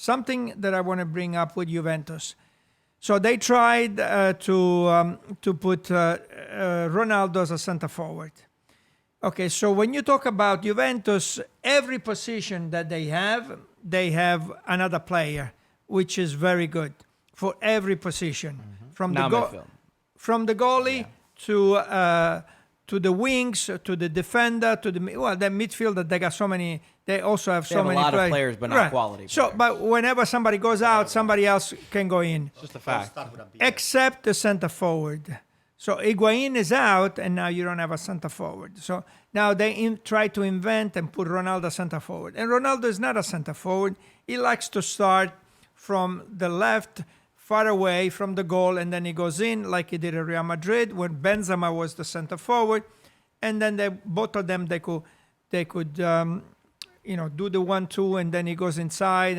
something that I want to bring up with Juventus. So they tried to put Ronaldo as a center forward. Okay, so when you talk about Juventus, every position that they have another player, which is very good for every position, from the goalie to the wings, to the defender, to the midfielder. They got so many. They also have so many. A lot of players, but not quality. So, but whenever somebody goes out, somebody else can go in. It's just a fact. Except the center forward. So Higuain is out, and now you don't have a center forward. So now they try to invent and put Ronaldo center forward. And Ronaldo is not a center forward. He likes to start from the left, far away from the goal, and then he goes in like he did at Real Madrid when Benzema was the center forward. And then both of them, they could do the 1-2, and then he goes inside,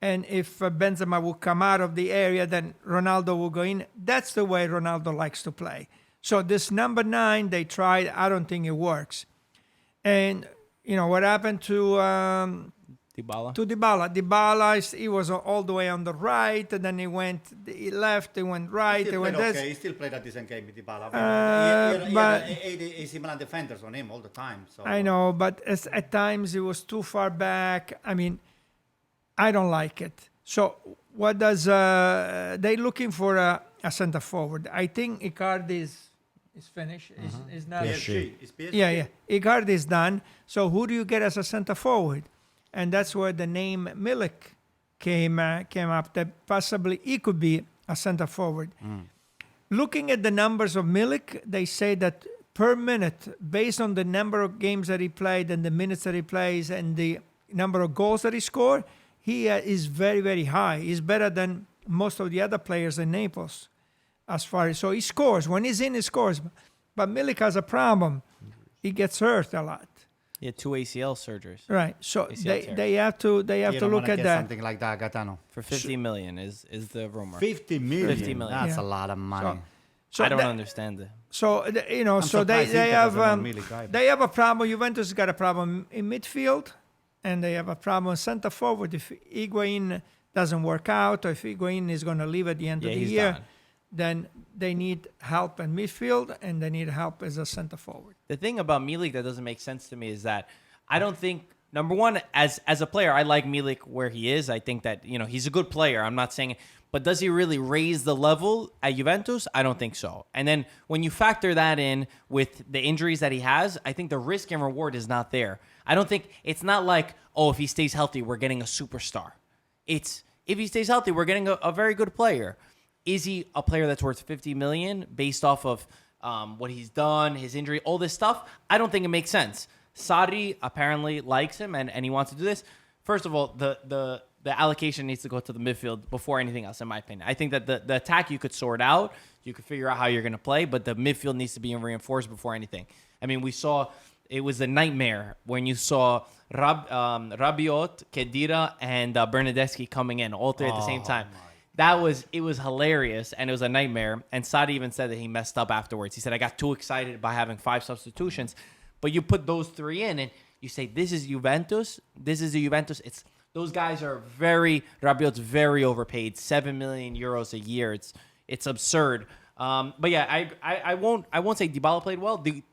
and if Benzema will come out of the area, then Ronaldo will go in. That's the way Ronaldo likes to play. So this number 9, they tried. I don't think it works. And what happened to Dybala? To Dybala, he was all the way on the right, and then he left, he went right, he went this. He still played a decent game with Dybala. He but had AC Milan defenders on him all the time. So. I know, but at times he was too far back. I mean, I don't like it. So what does they looking for a center forward? I think Icardi is finished. Is not. PSG. Yeah. Icardi is done. So who do you get as a center forward? And that's where the name Milik came up, that possibly he could be a center forward. Looking at the numbers of Milik, they say that per minute, based on the number of games that he played and the minutes that he plays and the number of goals that he scored, he is very, very high. He's better than most of the other players in Naples. So he scores. When he's in, he scores. But Milik has a problem. He gets hurt a lot. He had 2 ACL surgeries. Right. So they have to look at that. Something like that, Gaetano. For 50 million is the rumor. 50 million. 50 million. That's a lot of money. So I don't understand it. So so they have they have a problem. Juventus has got a problem in midfield, and they have a problem center forward. If Higuain doesn't work out, or if Higuain is going to leave at the end of the year, then they need help in midfield, and they need help as a center forward. The thing about Milik that doesn't make sense to me is that I don't think, number one, as a player, I like Milik where he is. I think that, he's a good player. I'm not saying, but does he really raise the level at Juventus? I don't think so. And then when you factor that in with the injuries that he has, I think the risk and reward is not there. I don't think, it's not like, if he stays healthy, we're getting a superstar. It's, if he stays healthy, we're getting a very good player. Is he a player that's worth 50 million based off of what he's done, his injury, all this stuff? I don't think it makes sense. Sarri apparently likes him and he wants to do this. First of all, the allocation needs to go to the midfield before anything else, in my opinion. I think that the attack you could sort out. You could figure out how you're going to play, but the midfield needs to be reinforced before anything. I mean, we saw it was a nightmare when you saw Rabiot, Khedira, and Bernardeschi coming in all three at the same time. It was hilarious, and it was a nightmare. And Sarri even said that he messed up afterwards. He said, I got too excited by having 5 substitutions. But you put those 3 in, and you say, this is Juventus. This is the Juventus. Those guys are Rabiot's very overpaid, 7 million euros a year. It's absurd. But yeah, I won't say Dybala played well.